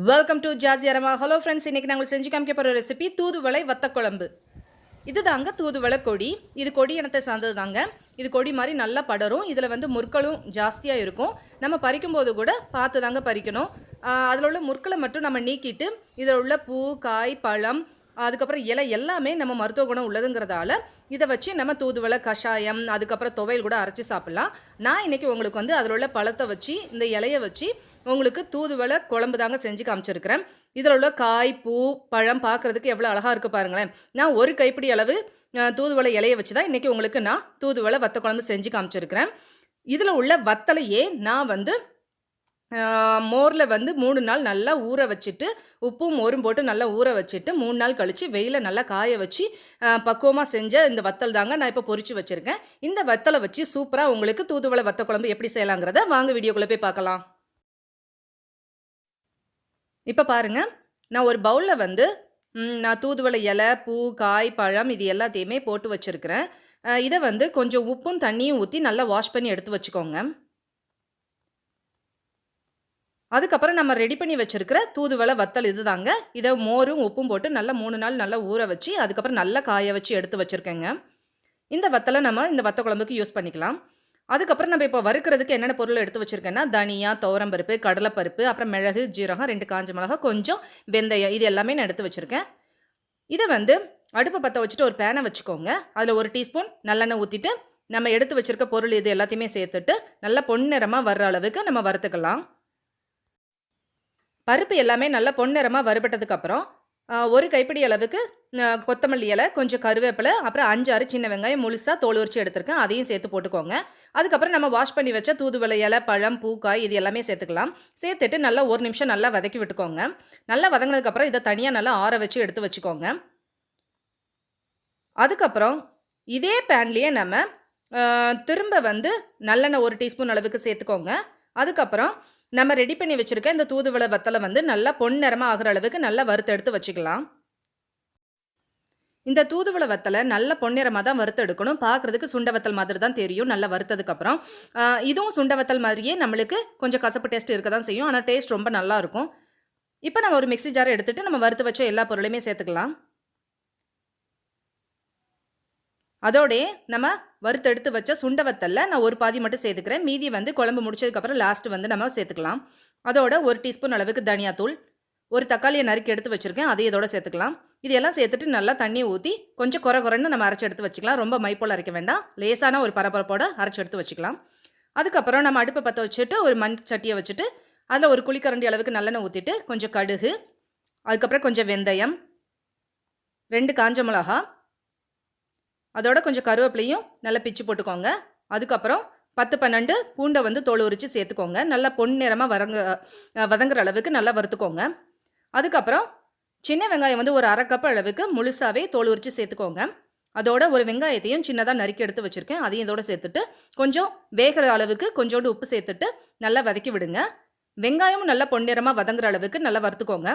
Welcome to ஜாஸி அரமா. Hello friends, இன்றைக்கி நாங்கள் செஞ்சு காமிக்க போகிற ரெசிபி தூதுவளை வத்த குழம்பு. இது தாங்க தூதுவளை கொடி. இது கொடி இனத்தை சார்ந்தது தாங்க. இது கொடி மாதிரி நல்லா படரும். இதில் வந்து முற்களும் ஜாஸ்தியாக இருக்கும். நம்ம பறிக்கும்போது கூட பார்த்து தாங்க பறிக்கணும். அதில் உள்ள முற்களை மட்டும் நம்ம நீக்கிட்டு இதில் உள்ள பூ, காய், பழம், அதுக்கப்புறம் இலை எல்லாமே நம்ம மருத்துவ குணம் உள்ளதுங்கிறதால இதை வச்சு நம்ம தூதுவளை கஷாயம், அதுக்கப்புறம் துவையல் கூட அரைச்சி சாப்பிட்லாம். நான் இன்றைக்கி உங்களுக்கு வந்து அதில் உள்ள பழத்தை வச்சு, இந்த இலையை வச்சு உங்களுக்கு தூதுவளை குழம்பு தாங்க செஞ்சு காமிச்சிருக்கிறேன். இதில் உள்ள காய், பூ, பழம் பார்க்குறதுக்கு எவ்வளோ அழகாக இருக்குது பாருங்களேன். நான் ஒரு கைப்பிடி அளவு தூதுவளை இலையை வச்சு தான் இன்றைக்கி உங்களுக்கு நான் தூதுவளை வத்த குழம்பு செஞ்சு காமிச்சிருக்கிறேன். இதில் உள்ள வத்தலையே நான் வந்து மோரில் வந்து 3 நாள் நல்லா ஊற வச்சுட்டு, உப்பும் மோரும் போட்டு நல்லா ஊற வச்சுட்டு 3 நாள் கழித்து வெயில நல்லா காய வச்சு பக்குவமாக செஞ்ச இந்த வத்தல் தாங்க நான் இப்போ பொரிச்சு வச்சுருக்கேன். இந்த வத்தலை வச்சு சூப்பராக உங்களுக்கு தூதுவளை வத்த குழம்பு எப்படி செய்யலாங்கிறத வாங்க வீடியோக்குள்ளே போய் பார்க்கலாம். இப்போ பாருங்கள், நான் ஒரு பவுலில் வந்து நான் தூதுவளை இலை, பூ, காய், பழம் இது எல்லாத்தையுமே போட்டு வச்சுருக்கிறேன். இதை வந்து கொஞ்சம் உப்பும் தண்ணியும் ஊற்றி நல்லா வாஷ் பண்ணி எடுத்து வச்சுக்கோங்க. அதுக்கப்புறம் நம்ம ரெடி பண்ணி வச்சுருக்கிற தூதுவளை வத்தல் இது தாங்க. இதை மோரும் உப்பும் போட்டு நல்லா 3 நாள் நல்லா ஊற வச்சு அதுக்கப்புறம் நல்லா காய வச்சு எடுத்து வச்சுருக்கேங்க. இந்த வத்தலை நம்ம இந்த வத்த குழம்புக்கு யூஸ் பண்ணிக்கலாம். அதுக்கப்புறம் நம்ம இப்போ வறுக்கிறதுக்கு என்னென்ன பொருள் எடுத்து வச்சுருக்கேன்னா, தனியா, துவரம்பருப்பு, கடலைப்பருப்பு, அப்புறம் மிளகு, ஜீரகம், 2 காஞ்ச மிளகா, கொஞ்சம் வெந்தயம், இது எல்லாமே நான் எடுத்து வச்சுருக்கேன். இதை வந்து அடுப்பை பற்ற வச்சுட்டு ஒரு பேனை வச்சுக்கோங்க. அதில் 1 டீஸ்பூன் நல்லெண்ணெய் ஊற்றிட்டு நம்ம எடுத்து வச்சுருக்க பொருள் இது எல்லாத்தையுமே சேர்த்துட்டு நல்லா பொன்னிறமாக வர்ற அளவுக்கு நம்ம வறுத்துக்கலாம். பருப்பு எல்லாமே நல்லா பொன்னிறமாக வறுபட்டதுக்கப்புறம் 1 கைப்பிடி அளவுக்கு கொத்தமல்லி இலை, கொஞ்சம் கருவேப்பிலை, அப்புறம் 5-6 சின்ன வெங்காயம் முழுசாக தோல் உரிச்சு எடுத்துருக்கேன். அதையும் சேர்த்து போட்டுக்கோங்க. அதுக்கப்புறம் நம்ம வாஷ் பண்ணி வச்ச தூதுவளை இலை, பழம், பூ, காய் இது எல்லாமே சேர்த்துக்கலாம். சேர்த்துட்டு நல்லா 1 நிமிஷம் நல்லா வதக்கி விட்டுக்கோங்க. நல்லா வதங்கினதுக்கப்புறம் இதை தனியாக நல்லா ஆற வச்சு எடுத்து வச்சுக்கோங்க. அதுக்கப்புறம் இதே பேன்லேயே நம்ம திரும்ப வந்து நல்லெண்ணெய் 1 டீஸ்பூன் அளவுக்கு சேர்த்துக்கோங்க. அதுக்கப்புறம் நம்ம ரெடி பண்ணி வச்சுருக்க இந்த தூதுவளை வத்தலை வந்து நல்லா பொன்னிறமாக ஆகிற அளவுக்கு நல்லா வறுத்தெடுத்து வச்சுக்கலாம். இந்த தூதுவளை வத்தலை நல்ல பொன்னிறமாக தான் வறுத்தெடுக்கணும். பார்க்குறதுக்கு சுண்ட வத்தல் மாதிரி தான் தெரியும். நல்லா வறுத்ததுக்கப்புறம் இதுவும் சுண்ட வத்தல் மாதிரியே நம்மளுக்கு கொஞ்சம் கசப்பு டேஸ்ட் இருக்க தான் செய்யும். ஆனால் டேஸ்ட் ரொம்ப நல்லாயிருக்கும். இப்போ நம்ம ஒரு மிக்ஸி ஜாரை எடுத்துகிட்டு நம்ம வறுத்து வச்ச எல்லா பொருளையுமே சேர்த்துக்கலாம். அதோடே நம்ம வறுத்தெடுத்து வச்ச சுண்ட வத்தலில் நான் ஒரு பாதி மட்டும் சேர்த்துக்கிறேன். மீதி வந்து குழம்பு முடிச்சதுக்கப்புறம் லாஸ்ட்டு வந்து நம்ம சேர்த்துக்கலாம். அதோட 1 டீஸ்பூன் அளவுக்கு தனியாத்தூள், 1 தக்காளியை நறுக்கி எடுத்து வச்சுருக்கேன், அதையும் இதோட சேர்த்துக்கலாம். இதெல்லாம் சேர்த்துட்டு நல்லா தண்ணி ஊற்றி கொஞ்சம் குறைன்னு நம்ம அரைச்சி எடுத்து வச்சுக்கலாம். ரொம்ப மைப்போல் அரைக்க வேண்டாம், லேசான ஒரு பரபரப்போடு அரைச்சி எடுத்து வச்சுக்கலாம். அதுக்கப்புறம் நம்ம அடுப்பை பற்ற வச்சுட்டு ஒரு மண் சட்டியை வச்சுட்டு அதில் 1 குழிக்கரண்டி அளவுக்கு நல்லெண்ணெய் ஊற்றிட்டு கொஞ்சம் கடுகு, அதுக்கப்புறம் கொஞ்சம் வெந்தயம், 2 காஞ்ச மிளகா, அதோட கொஞ்சம் கருவேப்பிலையும் நல்லா பிச்சு போட்டுக்கோங்க. அதுக்கப்புறம் 10-12 பூண்டை வந்து தோல் உரித்து சேர்த்துக்கோங்க. நல்லா பொன்னிறமாக வதங்குற அளவுக்கு நல்லா வறுத்துக்கோங்க. அதுக்கப்புறம் சின்ன வெங்காயம் வந்து ஒரு 1/2 கப் அளவுக்கு முழுசாகவே தோல் உரித்து சேர்த்துக்கோங்க. அதோட ஒரு வெங்காயத்தையும் சின்னதாக நறுக்கி எடுத்து வச்சுருக்கேன், அதையும் இதோட சேர்த்துட்டு கொஞ்சம் வேகிற அளவுக்கு கொஞ்சோண்டு உப்பு சேர்த்துட்டு நல்லா வதக்கி விடுங்க. வெங்காயமும் நல்லா பொன்னிறமாக வதங்குற அளவுக்கு நல்லா வறுத்துக்கோங்க.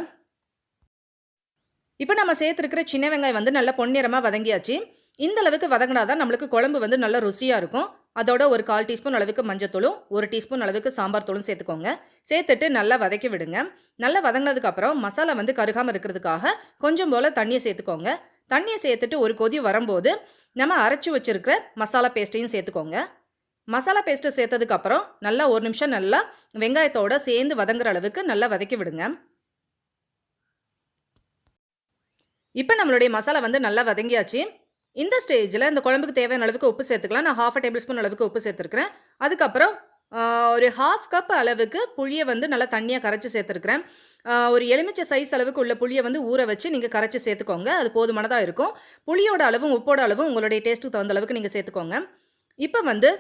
இப்போ நம்ம சேர்த்துருக்கிற சின்ன வெங்காயம் வந்து நல்லா பொன்னிறமாக வதங்கியாச்சு. இந்த அளவுக்கு வதங்கினா தான் நம்மளுக்கு குழம்பு வந்து நல்லா ருசியாக இருக்கும். அதோட ஒரு 1/4 டீஸ்பூன் அளவுக்கு மஞ்சத்தூளும் 1 டீஸ்பூன் அளவுக்கு சாம்பார் தூளும் சேர்த்துக்கோங்க. சேர்த்துட்டு நல்லா வதக்கி விடுங்க. நல்லா வதங்கினதுக்கப்புறம் மசாலா வந்து கருகாமல் இருக்கிறதுக்காக கொஞ்சம் போல் தண்ணியை சேர்த்துக்கோங்க. தண்ணியை சேர்த்துட்டு ஒரு கொதி வரும்போது நம்ம அரைச்சி வச்சுருக்கிற மசாலா பேஸ்ட்டையும் சேர்த்துக்கோங்க. மசாலா பேஸ்ட்டை சேர்த்ததுக்கப்புறம் நல்லா 1 நிமிஷம் நல்லா வெங்காயத்தோடு சேர்ந்து வதங்குற அளவுக்கு நல்லா வதக்கி விடுங்க. இப்போ நம்மளுடைய மசாலா வந்து நல்லா வதங்கியாச்சு. இந்த ஸ்டேஜில் இந்த குழம்புக்கு தேவையான அளவுக்கு உப்பு சேர்த்துக்கலாம். நான் 1/2 டேபிள் ஸ்பூன் அளவுக்கு உப்பு சேர்த்துருக்கிறேன். அதுக்கப்புறம் ஒரு 1/2 கப் அளவுக்கு புளியை வந்து நல்லா தண்ணியாக கரைச்சி சேர்த்துருக்கிறேன். ஒரு எலுமிச்சை சைஸ் அளவுக்கு உள்ள புளியை வந்து ஊற வச்சு நீங்கள் கரைச்சி சேர்த்துக்கோங்க. அது போதுமானதாக இருக்கும். புளியோட அளவும் உப்போட அளவும் உங்களுடைய டேஸ்ட்டுக்கு தகுந்த அளவுக்கு நீங்கள் சேர்த்துக்கோங்க. இப்போ வந்து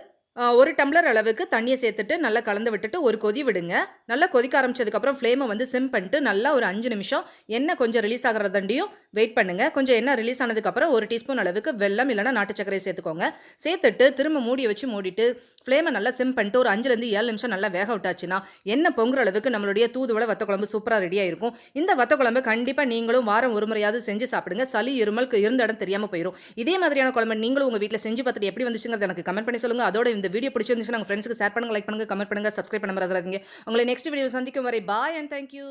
1 டம்ளர் அளவுக்கு தண்ணியை சேர்த்துட்டு நல்லா கலந்து விட்டுட்டு ஒரு கொதி விடுங்க. நல்லா கொதிக்க ஆரம்பிச்சதுக்கப்புறம் ஃப்ளேமை வந்து சிம் பண்ணிட்டு நல்லா ஒரு 5 நிமிஷம் எண்ணெய் கொஞ்சம் ரிலீஸ் ஆகிறதாண்டியும் வெயிட் பண்ணுங்கள். கொஞ்சம் எண்ணெய் ரிலீஸ் ஆனதுக்கப்புறம் 1 டீஸ்பூன் அளவுக்கு வெல்லம் இல்லைனா நாட்டு சர்க்கரையை சேர்த்துக்கோங்க. சேர்த்துட்டு திரும்ப மூடி வச்சு மூடிட்டு ஃப்ளேமை நல்லா சிம் பண்ணிட்டு ஒரு 5லேருந்து 7 நிமிஷம் நல்லா வேக விட்டாச்சுன்னா எண்ணெய் பொங்குற அளவுக்கு நம்மளுடைய தூதுவளை வத்த குழம்பு சூப்பராக ரெடியாக இருக்கும். இந்த வத்த குழம்பு கண்டிப்பாக நீங்களும் வாரம் ஒரு முறையாவது செஞ்சு சாப்பிடுங்க. சளி, இருமலுக்கு இருந்த இடம் தெரியாமல் போயிடும். இதே மாதிரியான குழம்பு நீங்களும் உங்கள் வீட்டில் செஞ்சு பார்த்துட்டு எப்படி வந்துச்சுங்கிறது எனக்கு கமெண்ட் பண்ணி சொல்லுங்கள். அதோட இந்த வீடியோ பிடிச்சிருந்துச்சுன்னா உங்கள் ஃப்ரெண்ட்ஸ்க்கு ஷேர் பண்ணுங்கள், லைக் பண்ணுங்கள், கமெண்ட் பண்ணுங்கள், சப்ஸ்கிரைப் பண்ண மறந்துடாதீங்க. உங்களை நெக்ஸ்ட் வீடியோ சந்திக்கும் வரை பாய் அண்ட் தேங்க்யூ.